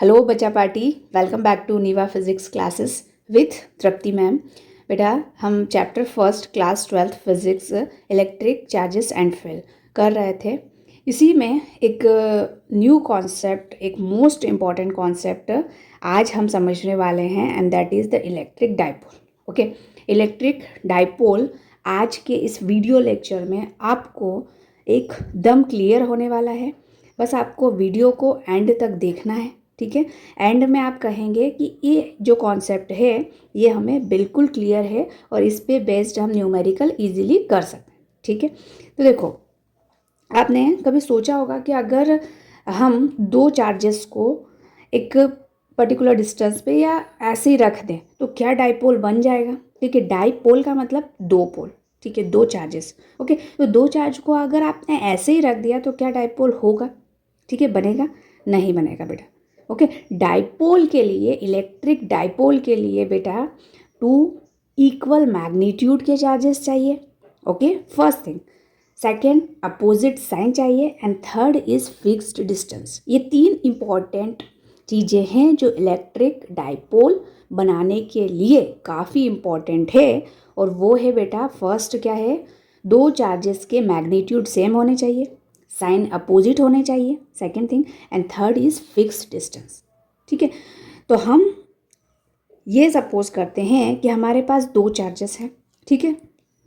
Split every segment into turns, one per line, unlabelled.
Hello बच्चा party, welcome back to Neeva physics classes with Tripti ma'am. बेटा हम chapter first class 12th physics electric charges and field कर रहे थे। इसी में एक न्यू कॉन्सेप्ट, एक मोस्ट इम्पॉर्टेंट कॉन्सेप्ट आज हम समझने वाले हैं and that is the electric dipole. Okay, electric dipole आज के इस वीडियो लेक्चर में आपको एकदम क्लियर होने वाला है। बस आपको वीडियो को एंड तक देखना है, ठीक है। एंड में आप कहेंगे कि ये जो कॉन्सेप्ट है ये हमें बिल्कुल क्लियर है और इस पे बेस्ड हम न्यूमेरिकल इजीली कर सकते हैं, ठीक है। तो देखो, आपने कभी सोचा होगा कि अगर हम दो चार्जेस को एक पर्टिकुलर डिस्टेंस पे या ऐसे ही रख दें तो क्या डाइपोल बन जाएगा, ठीक है। डाइपोल का मतलब दो पोल, ठीक है, दो चार्जेस। ओके, तो दो चार्ज को अगर आपने ऐसे ही रख दिया तो क्या डाइपोल होगा, ठीक है, बनेगा? नहीं बनेगा बेटा। ओके, डाइपोल के लिए, इलेक्ट्रिक डाइपोल के लिए बेटा टू इक्वल मैग्नीट्यूड के चार्जेस चाहिए। Okay, first thing. Second, opposite sign चाहिए and third is fixed distance. ये तीन इंपॉर्टेंट चीज़ें हैं जो इलेक्ट्रिक डाइपोल बनाने के लिए काफ़ी इम्पॉर्टेंट है। और वो है बेटा, फर्स्ट क्या है, दो चार्जेस के मैग्नीट्यूड सेम होने चाहिए, साइन अपोजिट होने चाहिए, second thing, and third is fixed distance, ठीक है। तो हम ये सपोज करते हैं कि हमारे पास दो चार्जेस हैं, ठीक है,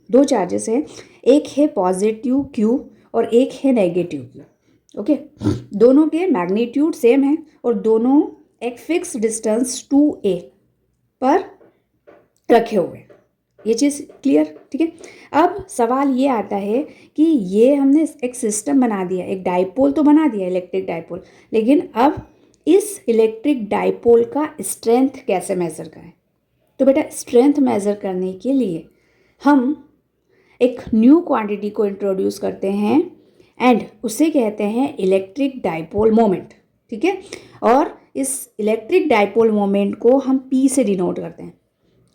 दो चार्जेस हैं, एक है पॉजिटिव क्यू और एक है नेगेटिव क्यू। ओके, दोनों के मैग्नीट्यूड सेम है और दोनों एक फिक्स डिस्टेंस 2a पर रखे हुए। ये चीज़ क्लियर, ठीक है। अब सवाल ये आता है कि ये हमने एक सिस्टम बना दिया, एक डाइपोल तो बना दिया, इलेक्ट्रिक डाइपोल, लेकिन अब इस इलेक्ट्रिक डाइपोल का स्ट्रेंथ कैसे मेज़र करें? तो बेटा स्ट्रेंथ मेज़र करने के लिए हम एक न्यू क्वांटिटी को इंट्रोड्यूस करते हैं एंड उसे कहते हैं इलेक्ट्रिक डाइपोल मोमेंट, ठीक है। और इस इलेक्ट्रिक डाइपोल मोमेंट को हम P से डिनोट करते हैं,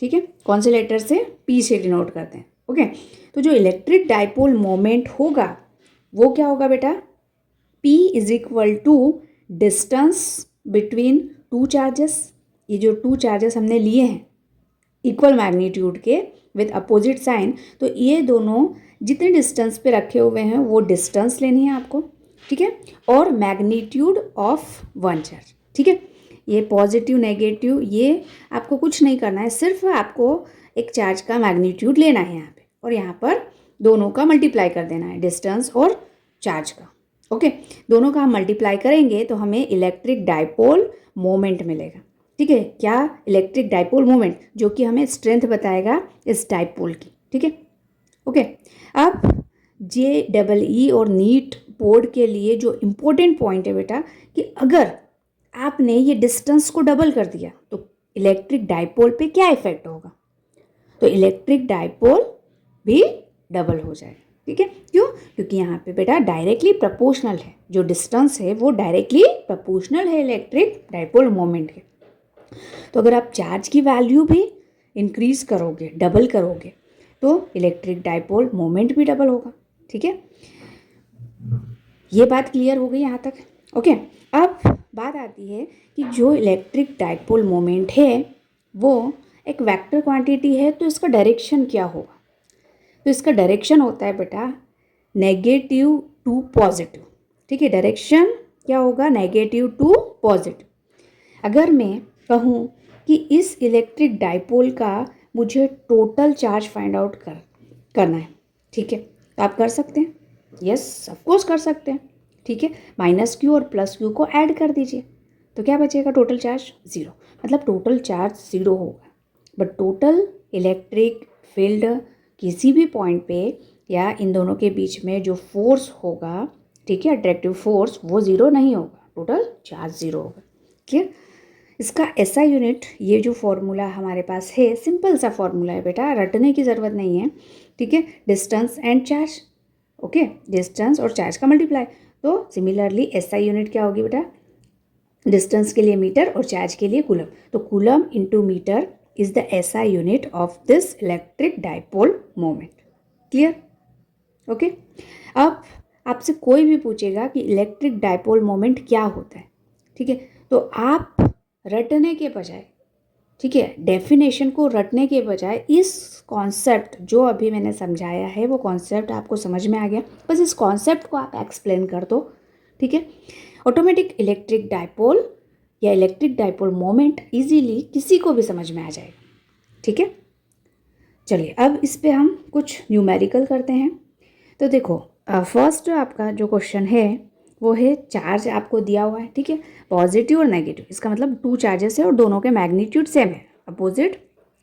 ठीक है। कौन से लेटर से? P से डिनोट करते हैं। ओके, तो जो इलेक्ट्रिक डाइपोल मोमेंट होगा वो क्या होगा बेटा? P is equal to distance between two charges. ये जो टू चार्जेस हमने लिए हैं इक्वल मैग्नीट्यूड के विद अपोजिट साइन, तो ये दोनों जितने डिस्टेंस पे रखे हुए हैं वो डिस्टेंस लेनी है आपको, ठीक है, और मैग्नीट्यूड ऑफ वन चार्ज, ठीक है। ये पॉजिटिव नेगेटिव ये आपको कुछ नहीं करना है, सिर्फ आपको एक चार्ज का मैग्नीट्यूड लेना है यहाँ पे और यहाँ पर दोनों का मल्टीप्लाई कर देना है, डिस्टेंस और चार्ज का। ओके, दोनों का हम मल्टीप्लाई करेंगे तो हमें इलेक्ट्रिक डाइपोल मोमेंट मिलेगा, ठीक है। क्या? इलेक्ट्रिक डाइपोल मोमेंट, जो कि हमें स्ट्रेंथ बताएगा इस डाइपोल की, ठीक है। ओके, अब JEE और नीट बोर्ड के लिए जो इम्पोर्टेंट पॉइंट है बेटा कि अगर आपने ये डिस्टेंस को डबल कर दिया तो इलेक्ट्रिक डाइपोल पे क्या इफेक्ट होगा? तो इलेक्ट्रिक डाइपोल भी डबल हो जाएगा, ठीक है। क्यों? क्योंकि यहाँ पे बेटा डायरेक्टली प्रोपोर्शनल है, जो डिस्टेंस है वो डायरेक्टली प्रोपोर्शनल है इलेक्ट्रिक डाइपोल मोमेंट के। तो अगर आप चार्ज की वैल्यू भी इंक्रीज करोगे, डबल करोगे, तो इलेक्ट्रिक डाइपोल मोमेंट भी डबल होगा, ठीक है। ये बात क्लियर हो गई यहाँ तक? ओके, अब बात आती है कि जो इलेक्ट्रिक डाइपोल मोमेंट है वो एक वेक्टर क्वांटिटी है, तो इसका डायरेक्शन क्या होगा? तो इसका डायरेक्शन होता है बेटा नेगेटिव टू पॉजिटिव, ठीक है। डायरेक्शन क्या होगा? Negative to positive. अगर मैं कहूँ कि इस इलेक्ट्रिक डाइपोल का मुझे टोटल चार्ज फाइंड आउट करना है, ठीक है, तो आप कर सकते हैं, यस ऑफकोर्स कर सकते हैं, ठीक है। -q और +q को ऐड कर दीजिए तो क्या बचेगा? टोटल चार्ज 0, मतलब टोटल चार्ज 0 होगा, बट टोटल इलेक्ट्रिक फील्ड किसी भी पॉइंट पे या इन दोनों के बीच में जो फोर्स होगा, ठीक है, अट्रैक्टिव फोर्स, वो 0 नहीं होगा, टोटल चार्ज 0 होगा। क्लियर? इसका SI यूनिट, ये जो फॉर्मूला हमारे पास है, सिंपल सा फॉर्मूला है बेटा, रटने की ज़रूरत नहीं है, ठीक है। Distance and charge, okay, distance और चार्ज का मल्टीप्लाई। तो सिमिलरली SI यूनिट क्या होगी बेटा? डिस्टेंस के लिए मीटर और चार्ज के लिए कूलम, तो coulomb into metre is the SI unit of this electric dipole moment. Clear? Okay, अब आपसे कोई भी पूछेगा कि इलेक्ट्रिक डाइपोल मोमेंट क्या होता है, ठीक है, तो आप रटने के बजाय, ठीक है, डेफिनेशन को रटने के बजाय इस कॉन्सेप्ट जो अभी मैंने समझाया है वो कॉन्सेप्ट आपको समझ में आ गया, बस इस कॉन्सेप्ट को आप एक्सप्लेन कर दो, ठीक है। ऑटोमेटिक इलेक्ट्रिक डायपोल या इलेक्ट्रिक डायपोल मोमेंट इजीली किसी को भी समझ में आ जाएगा, ठीक है। चलिए अब इस पे हम कुछ न्यूमेरिकल करते हैं। तो देखो फर्स्ट आपका जो क्वेश्चन है वो है चार्ज आपको दिया हुआ है, ठीक है, पॉजिटिव और नेगेटिव, इसका मतलब 2 चार्जेस है और दोनों के मैग्नीट्यूड सेम है, अपोजिट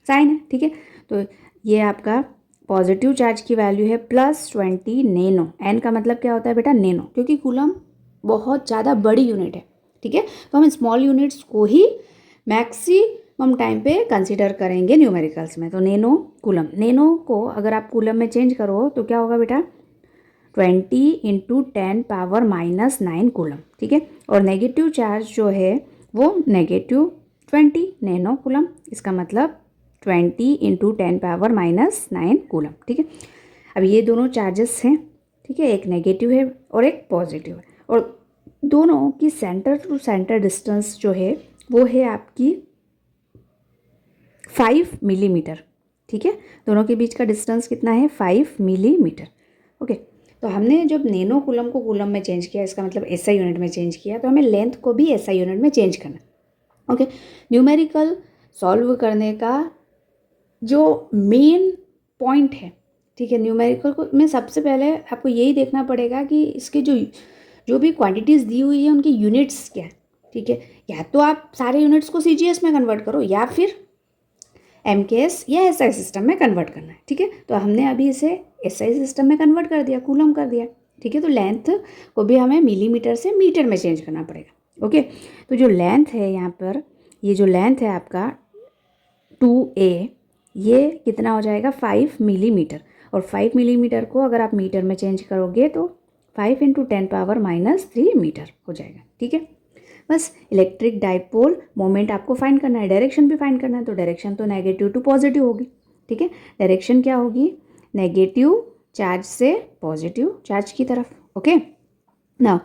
साइन है, ठीक है। तो ये आपका पॉजिटिव चार्ज की वैल्यू है +20 नैनो। एन का मतलब क्या होता है बेटा, नैनो, क्योंकि कूलम बहुत ज़्यादा बड़ी यूनिट है, ठीक है। तो हम स्मॉल यूनिट्स को ही मैक्सिमम टाइम पे कंसिडर करेंगे न्यूमेरिकल्स में। तो नैनो कूलम, नैनो को अगर आप कूलम में चेंज करो तो क्या होगा बेटा, 20 × 10⁻⁻9 कूलम, ठीक है। और नेगेटिव चार्ज जो है वो -20 नैनो कूलम, इसका मतलब 20 × 10⁻⁻9 कूलम, ठीक है। अब ये दोनों चार्जेस हैं, ठीक है, एक नेगेटिव है और एक पॉजिटिव है, और दोनों की सेंटर टू सेंटर डिस्टेंस जो है वो है आपकी 5 मिलीमीटर, ठीक है। दोनों के बीच का डिस्टेंस कितना है, 5 मिलीमीटर, ओके। तो हमने जब नैनो कूलम को कूलम में चेंज किया, इसका मतलब एसआई यूनिट में चेंज किया, तो हमें लेंथ को भी एसआई यूनिट में चेंज करना, ओके। न्यूमेरिकल सॉल्व करने का जो मेन पॉइंट है, ठीक है, न्यूमेरिकल को में सबसे पहले आपको यही देखना पड़ेगा कि इसके जो भी क्वांटिटीज़ दी हुई है उनकी यूनिट्स क्या है, ठीक है। या तो आप सारे यूनिट्स को सीजीएस में कन्वर्ट करो या फिर एमकेएस या एसआई सिस्टम में कन्वर्ट करना है, ठीक है। तो हमने अभी इसे एसआई सिस्टम में कन्वर्ट कर दिया, कूलम कर दिया, ठीक है। तो लेंथ को भी हमें मिलीमीटर से मीटर में चेंज करना पड़ेगा, ओके। तो जो लेंथ है यहाँ पर, ये जो लेंथ है आपका 2a, ये कितना हो जाएगा, 5 मिलीमीटर, और 5 मिलीमीटर को अगर आप मीटर में चेंज करोगे तो 5 × 10⁻³ मीटर हो जाएगा, ठीक है। बस इलेक्ट्रिक डाइपोल मोमेंट आपको फाइंड करना है, डायरेक्शन भी फाइंड करना है। तो डायरेक्शन तो नेगेटिव टू पॉजिटिव होगी, ठीक है। डायरेक्शन क्या होगी, नेगेटिव चार्ज से पॉजिटिव चार्ज की तरफ, okay. Now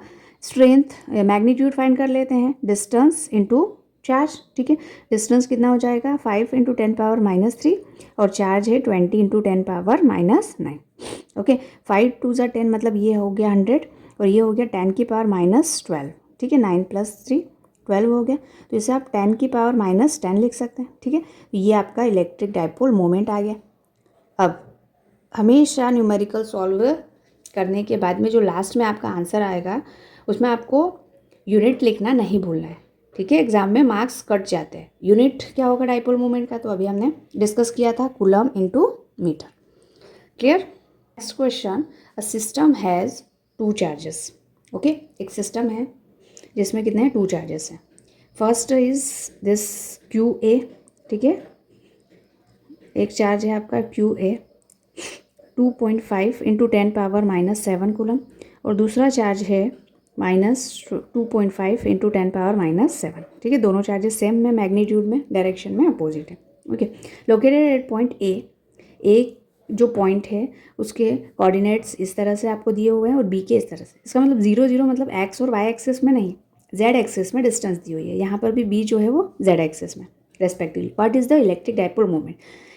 strength magnitude find कर लेते हैं, डिस्टेंस इनटू चार्ज, ठीक है। डिस्टेंस कितना हो जाएगा, 5 × 10⁻³ और चार्ज है 20 × 10⁻⁹, ओके। 5 × 2 = 10, मतलब ये हो गया 100 और ये हो गया 10⁻⁻12, ठीक है। 9 + 3 12 हो गया, तो इसे आप 10⁻⁻10 लिख सकते हैं, ठीक है। तो ये आपका इलेक्ट्रिक डाइपोल मोमेंट आ गया। अब हमेशा न्यूमेरिकल सॉल्व करने के बाद में जो लास्ट में आपका आंसर आएगा उसमें आपको यूनिट लिखना नहीं भूलना है, ठीक है। एग्जाम में मार्क्स कट जाते हैं। यूनिट क्या होगा डाइपोल मोमेंट का, तो अभी हमने डिस्कस किया था, coulomb × metre, clear. Next question, a system has 2 charges, okay. एक सिस्टम है जिसमें कितने हैं, 2 चार्जेस हैं। फर्स्ट इज दिस QA, ठीक है, एक चार्ज है आपका QA 2.5 × 10⁻⁻7 कूलम, और दूसरा चार्ज है -2.5 × 10⁻⁷, ठीक है। दोनों चार्जेस सेम में मैग्नीट्यूड में, डायरेक्शन में अपोजिट है, okay. Located at point A जो पॉइंट है उसके कोऑर्डिनेट्स इस तरह से आपको दिए हुए हैं और बी के इस तरह से। इसका मतलब 0 0 मतलब एक्स और वाई एक्सिस में नहीं, जेड एक्सिस में डिस्टेंस दी हुई है। यहाँ पर भी बी जो है वो जेड एक्सिस में respectively. What is the electric dipole moment,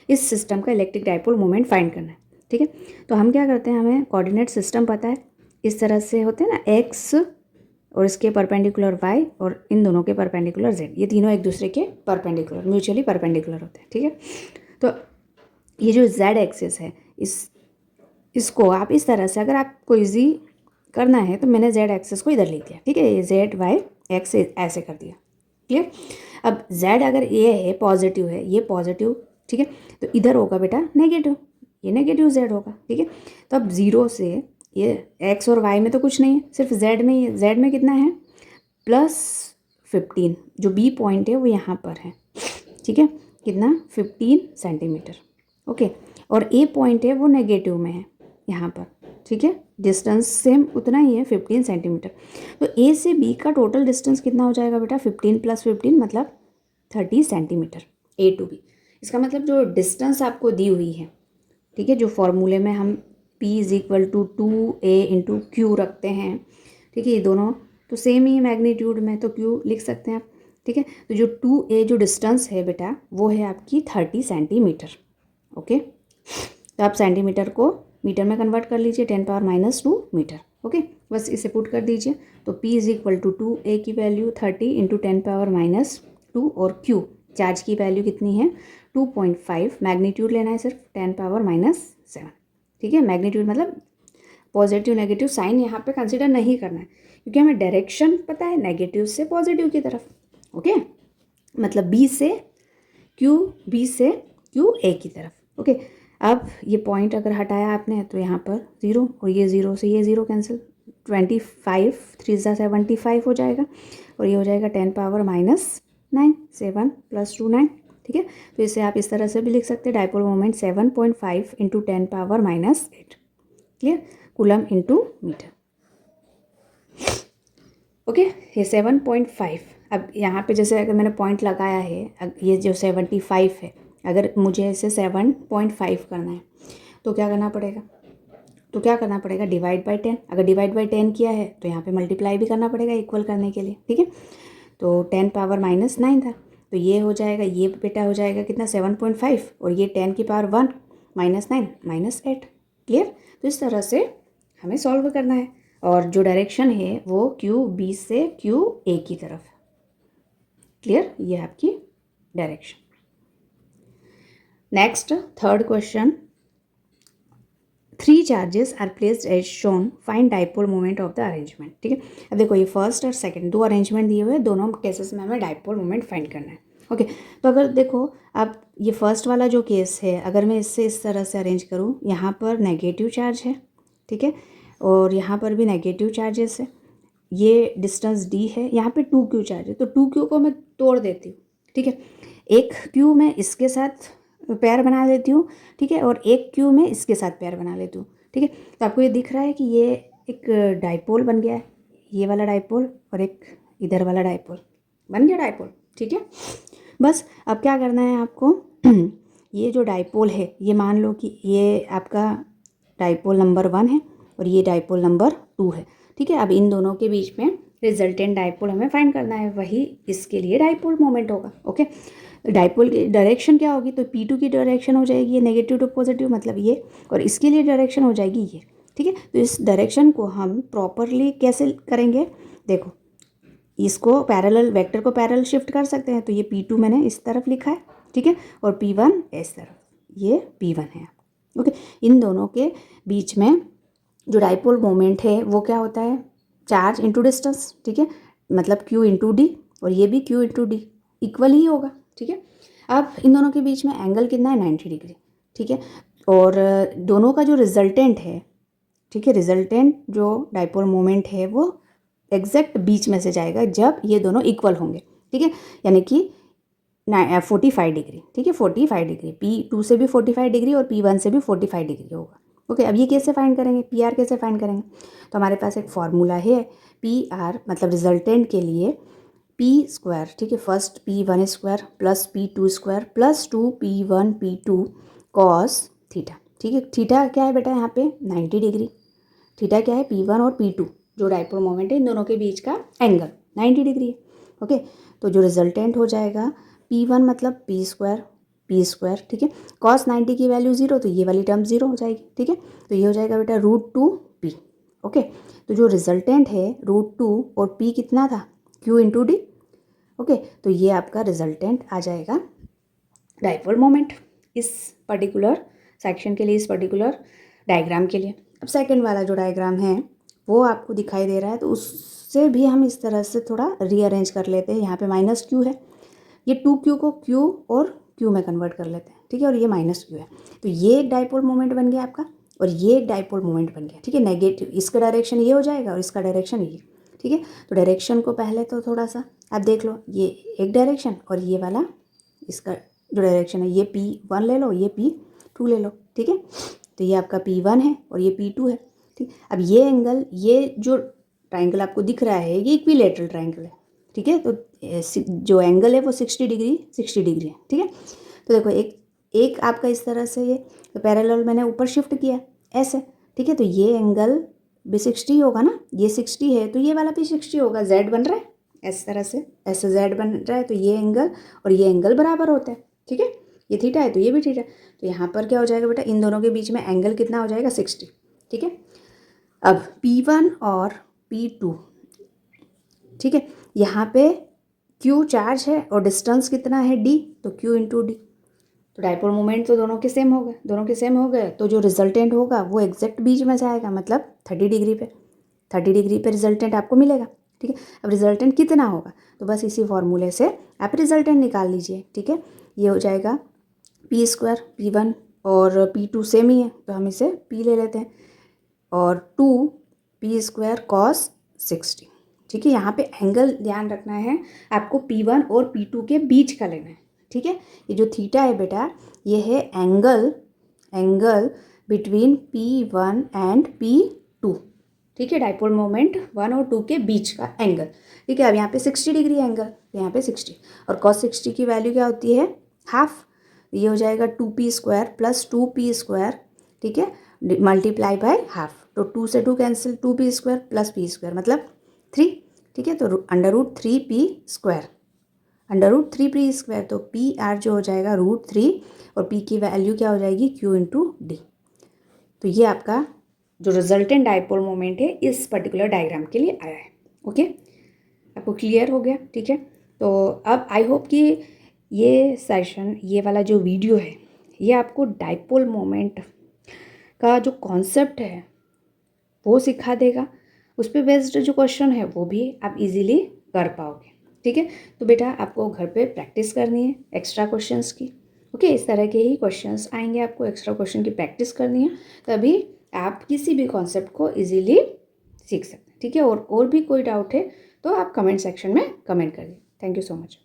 इस सिस्टम का इलेक्ट्रिक डाइपोल मोमेंट फाइंड करना है, ठीक है। तो हम क्या करते हैं, हमें कोऑर्डिनेट सिस्टम पता है, इस तरह से होते हैं ना, एक्स और इसके परपेंडिकुलर वाई और इन दोनों के परपेंडिकुलर जेड, ये तीनों एक दूसरे के परपेंडिकुलर, म्यूचुअली परपेंडिकुलर होते हैं, ठीक है। तो ये जो जेड एक्सिस है, इसको आप इस तरह से, अगर आपको ईजी करना है तो मैंने जेड एक्सिस को इधर लिख दिया, ठीक है, ये जेड वाई एक्स ऐसे कर दिया, क्लियर। अब जेड अगर ये है पॉजिटिव है, ये पॉजिटिव, ठीक है, तो इधर होगा बेटा नेगेटिव, ये नेगेटिव जेड होगा, ठीक है। तो अब 0 से ये एक्स और वाई में तो कुछ नहीं है, सिर्फ जेड में ही है। जेड में कितना है, +15, जो बी पॉइंट है वो यहाँ पर है, ठीक है, कितना 15 सेंटीमीटर, ओके। और ए पॉइंट है वो नेगेटिव में है यहाँ पर, ठीक है। डिस्टेंस सेम उतना ही है, 15 सेंटीमीटर। तो ए से बी का टोटल डिस्टेंस कितना हो जाएगा बेटा, 15 + 15 मतलब 30 सेंटीमीटर, ए टू बी। इसका मतलब जो डिस्टेंस आपको दी हुई है, ठीक है, जो फॉर्मूले में हम P = 2a × Q रखते हैं, ठीक है, ये दोनों तो सेम ही मैग्नीट्यूड में, तो Q लिख सकते हैं आप। ठीक है। तो जो 2a जो डिस्टेंस है बेटा वो है आपकी 30 सेंटीमीटर। ओके, तो आप सेंटीमीटर को मीटर में कन्वर्ट कर लीजिए, 10⁻⁻2 मीटर। ओके, बस इसे पुट कर दीजिए। तो p is equal to 2a की वैल्यू 30 इंटू 10⁻⁻2 और q चार्ज की वैल्यू कितनी है 2.5, मैग्नीट्यूड लेना है सिर्फ 10⁻⁻7। ठीक है, मैग्नीट्यूड मतलब पॉजिटिव नेगेटिव साइन यहाँ पे कंसिडर नहीं करना है, क्योंकि हमें डायरेक्शन पता है नेगेटिव से पॉजिटिव की तरफ। ओके, मतलब b से q a की तरफ। ओके, अब ये पॉइंट अगर हटाया आपने तो यहाँ पर 0 और ये 0 से ये 0 कैंसिल, 25 3 75 हो जाएगा और ये हो जाएगा 10⁻⁻9, 7 + 2 9। ठीक है, तो इसे आप इस तरह से भी लिख सकते हैं, dipole moment 7.5 into 10⁻⁻8। Clear, coulomb into metre. Okay, ये 7.5। अब यहाँ पे जैसे अगर मैंने पॉइंट लगाया है, ये जो 75 है, अगर मुझे इसे 7.5 करना है तो क्या करना पड़ेगा, डिवाइड बाई 10। अगर डिवाइड बाई 10 किया है तो यहाँ पे मल्टीप्लाई भी करना पड़ेगा इक्वल करने के लिए। ठीक है, तो 10⁻⁻9 था, तो ये हो जाएगा, ये बेटा हो जाएगा कितना 7.5 और ये 10⁻1 -9 -8। क्लियर, तो इस तरह से हमें सॉल्व करना है और जो डायरेक्शन है वो QB से QA की तरफ। क्लियर, ये आपकी direction. Next, third question, 3 charges are placed as shown, find dipole moment of the arrangement. ठीक है, अब देखो ये फर्स्ट और सेकंड दो अरेंजमेंट दिए हुए हैं, दोनों केसेस में हमें डाइपोल मोमेंट फाइंड करना है। ओके, तो अगर देखो आप ये फर्स्ट वाला जो केस है, अगर मैं इससे इस तरह से अरेंज करूँ, यहाँ पर नेगेटिव चार्ज है, ठीक है, और यहाँ पर भी नेगेटिव चार्जेस है, ये डिस्टेंस d है, यहाँ पे 2q चार्ज है, तो 2q को मैं तोड़ देती हूँ। ठीक है, एक q मैं इसके साथ पैर बना लेती हूँ, ठीक है, और एक q मैं इसके साथ पैर बना लेती हूँ। ठीक है, तो आपको ये दिख रहा है कि ये एक डाइपोल बन गया है, ये वाला डाइपोल और एक इधर वाला डाइपोल बन गया डाइपोल। ठीक है, बस अब क्या करना है आपको, ये जो डाइपोल है ये मान लो कि ये आपका डाइपोल नंबर 1 है और ये डाइपोल नंबर 2 है। ठीक है, अब इन दोनों के बीच में रिजल्टेंट डाइपोल हमें फाइंड करना है, वही इसके लिए डाइपोल मोमेंट होगा। ओके, डाइपोल की डायरेक्शन क्या होगी, तो P2 की डायरेक्शन हो जाएगी ये नेगेटिव टू पॉजिटिव, मतलब ये, और इसके लिए डायरेक्शन हो जाएगी ये। ठीक है, तो इस डायरेक्शन को हम प्रॉपरली कैसे करेंगे, देखो इसको पैरेलल, वेक्टर को पैरेलल शिफ्ट कर सकते हैं, तो ये P2 मैंने इस तरफ लिखा है, ठीक है, और P1 इस तरफ, ये P1 है। ओके, इन दोनों के बीच में जो डाइपोल मोमेंट है वो क्या होता है, चार्ज इंटू डिस्टेंस। ठीक है, मतलब Q इंटू डी, और ये भी Q इंटू डी इक्वल ही होगा। ठीक है, अब इन दोनों के बीच में एंगल कितना है 90 डिग्री। ठीक है, और दोनों का जो रिजल्टेंट है, ठीक है, रिजल्टेंट जो डाइपोल मोमेंट है वो एग्जैक्ट बीच में से जाएगा जब ये दोनों इक्वल होंगे। ठीक है, यानी कि 45 डिग्री। ठीक है, 45 डिग्री, P2 से भी 45 डिग्री और P1 से भी 45 डिग्री होगा। ओके, अब ये कैसे फाइंड करेंगे, PR कैसे फाइंड करेंगे, तो हमारे पास एक फॉर्मूला है, PR मतलब रिजल्टेंट के लिए P², ठीक है, first P1² plus P2² plus 2P1 P2 cos theta. ठीक है, थीटा क्या है बेटा यहाँ पे 90 डिग्री, थीटा क्या है P1 और P2 जो डाइपोल मोमेंट है इन दोनों के बीच का एंगल 90 डिग्री है। ओके, तो जो रिजल्टेंट हो जाएगा P1 मतलब P², ठीक है, कॉस 90 की वैल्यू 0, तो ये वाली टर्म 0 हो जाएगी। ठीक है, तो ये हो जाएगा बेटा √2P। ओके, तो जो रिजल्टेंट है √2 और P कितना था Q इंटू डी। ओके, तो ये आपका रिजल्टेंट आ जाएगा डाइपोल मोमेंट इस पर्टिकुलर सेक्शन के लिए, इस पर्टिकुलर डायग्राम के लिए। अब सेकंड वाला जो डायग्राम है वो आपको दिखाई दे रहा है, तो उससे भी हम इस तरह से थोड़ा रीअरेंज कर लेते हैं। यहाँ पे -Q है, ये 2Q को Q और Q में कन्वर्ट कर लेते हैं। ठीक है, और ये -Q है, तो ये एक डाइपोल मोमेंट बन गया आपका और ये एक डाइपोल मोमेंट बन गया। ठीक है, नेगेटिव, इसका डायरेक्शन ये हो जाएगा और इसका डायरेक्शन ये। ठीक है, तो डायरेक्शन को पहले तो थोड़ा सा आप देख लो, ये एक डायरेक्शन और ये वाला इसका जो डायरेक्शन है, ये P1 ले लो, ये P2 ले लो। ठीक है, तो ये आपका P1 है और ये P2 है। ठीक, अब ये एंगल, ये जो ट्राइंगल आपको दिख रहा है ये इक्विलेटरल ट्राइंगल है। ठीक है, तो जो एंगल है वो 60 डिग्री है। ठीक है, तो देखो एक आपका इस तरह से, ये तो पैरेलल मैंने ऊपर शिफ्ट किया ऐसे। ठीक है, तो ये एंगल भी 60 होगा ना, ये 60 है तो ये वाला भी 60 होगा, Z बन रहा है इस तरह से ऐसे जेड बन रहा है, तो ये एंगल और ये एंगल बराबर होता है, ठीक है। ये थीटा है तो ये भी थीटा है, तो यहाँ पर क्या हो जाएगा बेटा, इन दोनों के बीच में एंगल कितना हो जाएगा 60, ठीक है। अब P1 और P2, ठीक है, यहाँ पे Q चार्ज है और डिस्टेंस कितना है D, तो Q इंटू डी, तो डाइपोल मोमेंट तो दोनों के सेम हो गए, दोनों के सेम हो गए, तो जो रिजल्टेंट होगा वो एग्जैक्ट बीच में जाएगा, मतलब 30 डिग्री पे, 30 डिग्री पे रिजल्टेंट आपको मिलेगा, ठीक है। अब रिजल्टेंट कितना होगा, तो बस इसी फॉर्मूले से आप रिजल्टेंट निकाल लीजिए, ठीक है। ये हो जाएगा पी स्क्वायर, P1 और P2 सेम ही है तो हम इसे P ले लेते हैं, और 2 p² cos 60, ठीक है। यहाँ पे एंगल ध्यान रखना है आपको, P1 और P2 के बीच का लेना है, ठीक है। ये जो थीटा है बेटा, ये है angle between P1 and P2, ठीक है। डाइपोल मोमेंट 1 और 2 के बीच का एंगल, ठीक है। अब यहाँ पे 60 डिग्री एंगल, तो यहाँ पे 60, और cos 60 की वैल्यू क्या होती है, हाफ, ये हो जाएगा 2p² प्लस 2p², ठीक है, मल्टीप्लाई बाय हाफ, तो 2 से 2 कैंसिल, 2p² प्लस p² मतलब 3, ठीक है। तो √3p², √3p², तो पी आर जो हो जाएगा √3 और p की वैल्यू क्या हो जाएगी q इंटू डी। तो ये आपका जो रिजल्टेंट डाइपोल मोमेंट है इस पर्टिकुलर डायग्राम के लिए आया है, ओके। आपको क्लियर हो गया, ठीक है। तो अब आई होप कि ये सेशन, ये वाला जो वीडियो है, ये आपको डाइपोल मोमेंट का जो कॉन्सेप्ट है वो सिखा देगा, उस पर बेस्ड जो क्वेश्चन है वो भी आप इजीली कर पाओगे, ठीक है। तो बेटा आपको घर पे प्रैक्टिस करनी है एक्स्ट्रा क्वेश्चंस की, ओके। इस तरह के ही क्वेश्चंस आएंगे, आपको एक्स्ट्रा क्वेश्चन की प्रैक्टिस करनी है, तभी आप किसी भी कॉन्सेप्ट को इजीली सीख सकते हैं, ठीक है। और भी कोई डाउट है तो आप कमेंट सेक्शन में कमेंट करिए। Thank you so much.